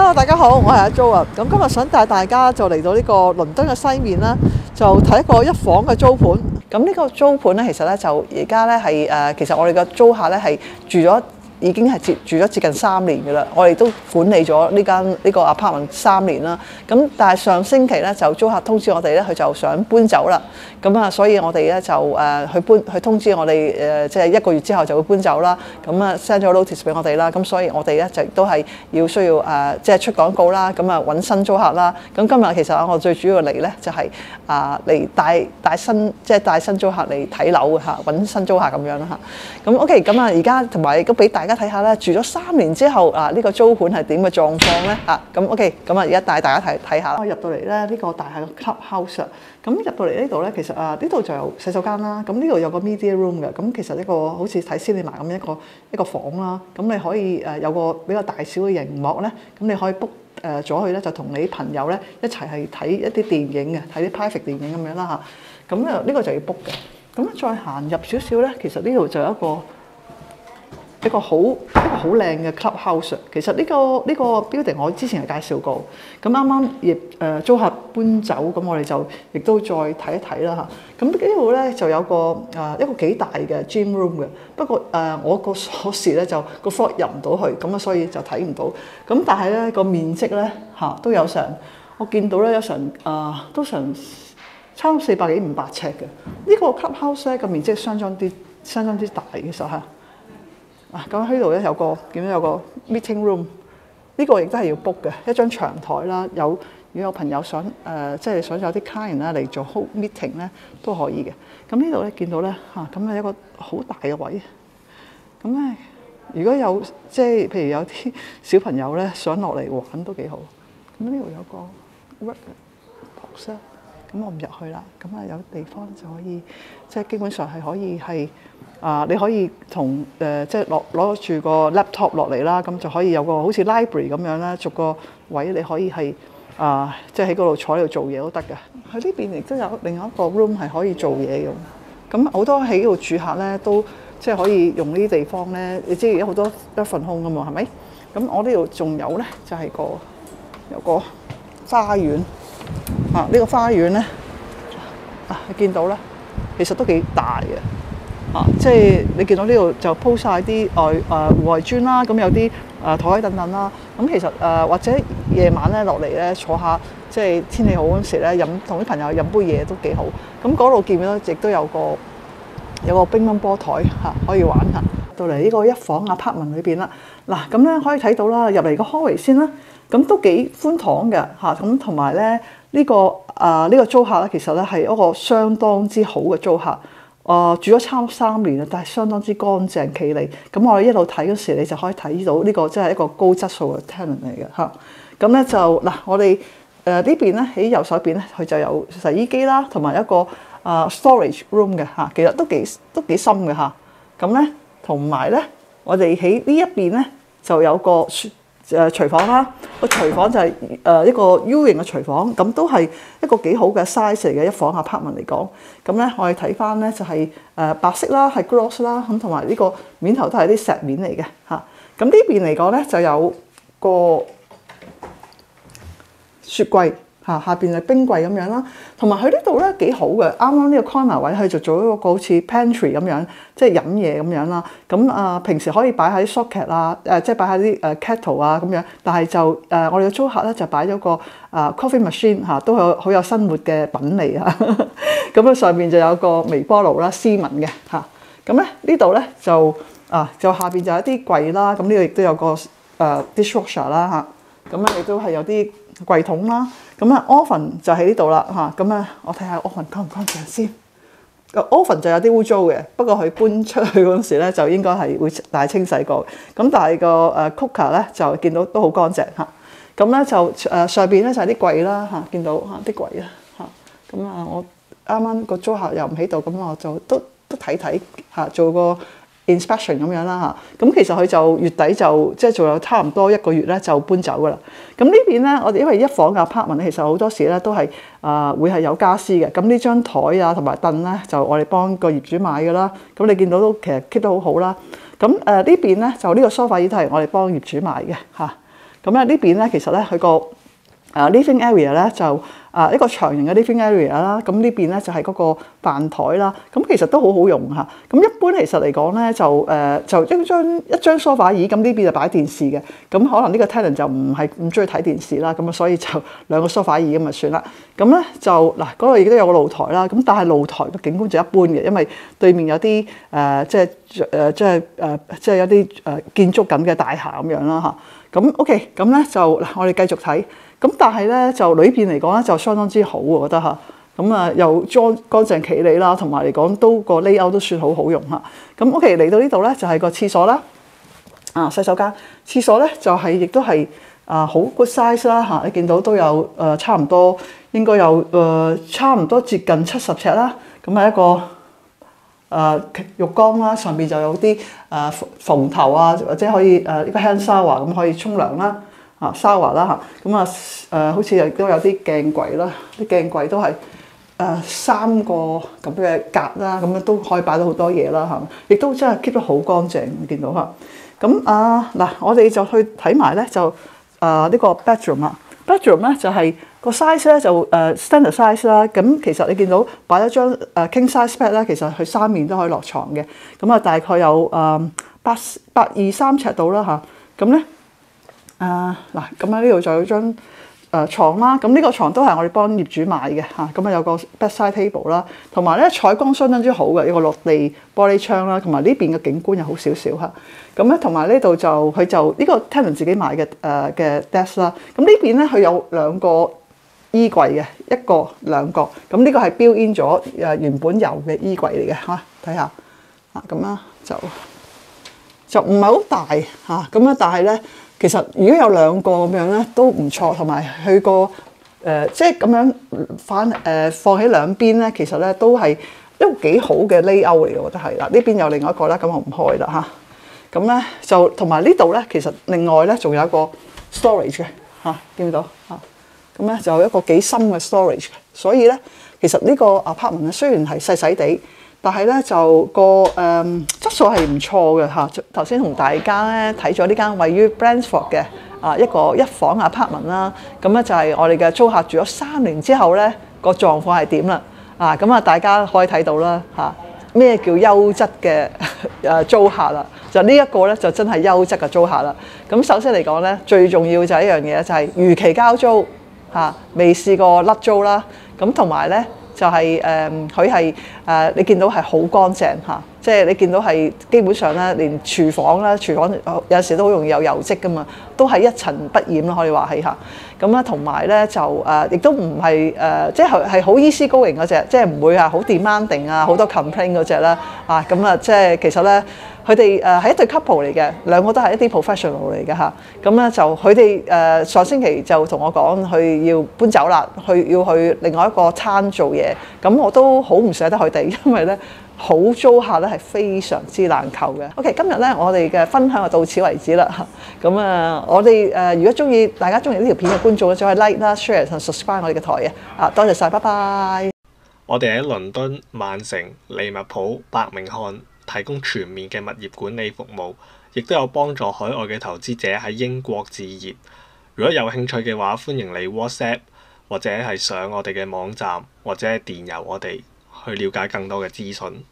Hello， 大家好，我係阿 Jo 啊。咁今日想帶大家就嚟到呢個倫敦嘅西面啦，就睇一個一房嘅租盤。咁呢個租盤咧，其實咧就而家咧係其實我哋嘅租客咧係住咗。已經係住咗接近3年嘅啦，我哋都管理咗呢個 apartment 3年啦。咁但係上星期咧就租客通知我哋咧，佢就想搬走啦。咁啊，所以我哋咧就去通知我哋即係1個月之後就會搬走啦。咁啊 send 咗 notice 俾我哋啦。咁所以我哋咧就亦都係需要即係出廣告啦。咁啊揾新租客啦。咁今日其實我最主要嚟咧就係嚟帶新租客嚟睇樓嚇，揾新租客咁樣啦嚇。咁 OK， 咁啊而家同埋都俾大家睇下咧，住咗3年之後呢個租盤係點嘅狀況咧咁 OK， 咁而家帶大家睇下。我入到嚟咧呢個大廈嘅 clubhouse， 咁入到嚟呢度咧，其實呢度就有洗手間啦。咁呢度有個 media room 嘅，咁其實呢個好似睇 cinema 咁一個房啦。咁你可以有個比較大小嘅熒幕咧，咁你可以 book 咗去咧，就同你朋友咧一齊係睇一啲電影嘅，睇啲 private 電影咁樣啦嚇。咁呢個就要 book 嘅。咁再行入少少咧，其實呢度就有一個好靚嘅 clubhouse。其實呢個 building 我之前係介紹過，咁啱啱亦租客搬走，咁我哋就亦都再睇一睇啦嚇。咁呢度咧就有一個幾大嘅 gym room 嘅，不過我個鎖匙咧就個 floor 入唔到去，咁啊所以就睇唔到。咁但係咧個面積咧都有成，我見到咧有成都成差唔多400幾500尺嘅。呢個 clubhouse 咧個面積相當之大嘅時候嚇。咁喺度咧見到有個 meeting room， 呢個亦都係要 book 嘅，一張長台啦。如果有朋友想即係想有啲 client 啦嚟做 hold meeting 咧都可以嘅。咁呢度咧見到咧咁係一個好大嘅位。咁咧如果有即係譬如有啲小朋友咧想落嚟玩都幾好。咁呢度有個 work box， 咁我唔入去啦。咁有地方就可以即係基本上係可以係。你可以同即係攞住個 laptop 落嚟啦，咁就可以有個好似 library 咁樣啦，逐個位你可以係即係喺嗰度坐喺度做嘢都得嘅。喺呢邊亦都有另外一個 room 係可以做嘢用。咁好多喺呢度住客咧都即係可以用呢啲地方咧。你知而家好多一份空㗎嘛，係咪？咁我呢度仲有咧就係有個花園。呢個花園咧你見到咧，其實都幾大嘅。即係你見到呢度就鋪晒啲戶外磚啦，咁有啲台等等啦。咁其實或者夜晚咧落嚟咧坐下，即係天氣好嗰陣時咧同啲朋友飲杯嘢都幾好。咁嗰度見到亦都有個乒乓波台可以玩下。到嚟呢個一房 apartment 裏邊啦，嗱咁咧可以睇到啦，入嚟個 hallway 先啦，咁都幾寬敞嘅咁同埋咧呢個租客咧其實咧係一個相當之好嘅租客。住咗差唔多3年啦，但係相當之乾淨企理。咁我哋一路睇嗰時，你就可以睇到呢個真係一個高質素嘅 tenant 嚟嘅嚇。咁咧就我哋呢邊咧喺右手邊咧，佢就有洗衣機啦，同埋一個storage room 嘅嚇。其實都幾深嘅嚇。咁咧同埋咧，我哋喺呢一邊咧就有個廚房啦。個廚房就係一個 U 型嘅廚房，咁都係一個幾好嘅 size 嚟嘅一房 apartment 嚟講。咁咧我哋睇翻咧就係白色啦，係 gloss 啦，咁同埋呢個面頭都係啲石面嚟嘅嚇。咁呢邊嚟講咧就有個雪櫃下邊係冰櫃咁樣啦，同埋佢呢度咧幾好嘅，啱啱呢個 corner 位佢就做一個好似 pantry 咁樣，即係飲嘢咁樣啦。咁平時可以擺喺啲 socket 即係擺喺啲kettle 咁樣。但係就我哋嘅租客咧就擺咗個coffee machine 都好有生活嘅品味啊。咁上面就有個微波爐啦，斯文嘅嚇。咁咧呢度咧就下邊就有啲櫃啦。咁呢度亦都有個dishwasher 啦嚇。咁咧亦都係有啲櫃桶啦。咁oven 就喺呢度啦嚇。咁我睇下 oven 乾唔乾淨先。個 oven 就有啲污糟嘅，不過佢搬出去嗰陣時咧就應該係會大清洗過。咁但係個cooker 咧就見到都好乾淨嚇。咁咧就上邊咧就係啲櫃啦嚇，見到啲櫃啊嚇。咁我啱啱個租客又唔喺度，咁我就都睇嚇，做個 inspection 咁樣啦嚇。咁其實佢就月底就即係仲有差唔多1個月咧就搬走噶啦。咁呢邊咧我哋因為一房嘅 apartment 其實好多時咧都係會係有家私嘅。咁呢張台同埋凳咧就我哋幫個業主買噶啦。咁你見到都其實 keep 得好好啦。咁呢邊咧就呢個 sofa 椅都係我哋幫業主買嘅嚇。咁咧呢邊咧其實咧佢個living area 咧就一個長形嘅 living area 啦，咁呢邊咧就係嗰個飯台啦，咁其實都好好用嚇。咁一般其實嚟講咧就一張梳化椅，咁呢邊就擺電視嘅，咁可能呢個 tenant 就唔中意睇電視啦，咁啊所以就兩個梳化椅咁就算啦。咁咧就嗱嗰度亦都有個露台啦，咁但係露台嘅景觀就一般嘅，因為對面有啲即係有啲建築緊嘅大廈咁樣啦嚇。咁 OK，咁咧就嗱我哋繼續睇。咁但係咧就裏邊嚟講咧就相當之好，我覺得嚇。咁又裝乾淨企理啦，同埋嚟講都個 layout 都算好用嚇。咁 OK 嚟到呢度咧就係個廁所啦，洗手間。廁所咧就係亦都係好 good size 啦嚇。你見到都有差唔多應該有差唔多接近70尺啦。咁係一個浴缸啦，上邊就有啲蓬頭啊，或者可以呢個 hand shower 咁可以沖涼啦。shower 啦嚇，咁好似亦都有啲鏡櫃啦，啲鏡櫃都係3個咁嘅格啦，咁樣都可以擺到好多嘢啦嚇，亦都真係 keep 得好乾淨，見到嚇。咁嗱，我哋就去睇埋咧就呢個 bedroom 啦。bedroom 咧就係個 size 咧就standard size 啦。咁其實你見到擺咗張king size bed 咧，其實佢3面都可以落床嘅。咁大概有823尺度啦嚇。咁咧嗱，咁喺呢度就有張床啦。咁呢個床都係我哋幫業主買嘅嚇。咁有個 bedside table 啦，同埋咧採光相當之好嘅，一個落地玻璃窗啦，同埋呢邊嘅景觀又好少少嚇。咁咧同埋呢度就佢就呢個 tenant 自己買嘅desk 啦。咁呢邊咧佢有2個衣櫃嘅，1個2個。咁呢個係 built in 咗原本有嘅衣櫃嚟嘅嚇。睇下咁啦，就唔係好大嚇。咁但係咧。其實如果有2個咁樣咧都唔錯，同埋佢個即係咁樣放喺兩邊咧，其實咧都係一個幾好嘅 layout 嚟嘅，我覺得係啦。呢邊有另外一個啦，咁我唔開啦嚇。咁咧就同埋呢度咧，其實另外咧仲有一個 storage 嘅嚇，見唔到嚇？咁咧就有一個幾深嘅 storage 嘅，所以咧其實呢個 apartment 咧雖然係細細地。但係咧就個質素係唔錯嘅嚇。頭先同大家咧睇咗呢間位於 Brantford 嘅一個1房 apartment 啦。咁咧就係我哋嘅租客住咗3年之後咧個狀況係點啦？咁大家可以睇到啦嚇。咩叫優質嘅租客啦？就呢一個咧就真係優質嘅租客啦。咁首先嚟講咧，最重要就係一樣嘢就係如期交租嚇，未試過甩租啦。咁同埋咧。就係佢係你見到係好乾淨嚇，即係你見到係基本上咧，連廚房有時都好容易有油漬噶嘛，都係一塵不染咯，可以話係嚇。咁咧同埋咧就亦都唔係即係好 easy going嗰隻，即係唔會好 demanding 啊，好多 complain 嗰隻啦。即係其實咧。佢哋係一對 couple 嚟嘅，2個都係一啲 professional 嚟嘅嚇。咁咧就佢哋上星期就同我講，佢要搬走啦，要去另外一個餐做嘢。咁我都好唔捨得佢哋，因為咧好租客咧係非常之難求嘅。OK， 今日咧我哋嘅分享就到此為止啦。咁我哋如果大家中意呢條片嘅觀眾咧，就可以 like 啦、share 同 subscribe 我哋嘅台啊。多謝晒，拜拜。我哋喺倫敦、曼城、利物浦、伯明翰提供全面嘅物業管理服務，亦都有幫助海外嘅投資者喺英國置業。如果有興趣嘅話，歡迎你 WhatsApp 或者係上我哋嘅網站，或者係電郵我哋去了解更多嘅資訊。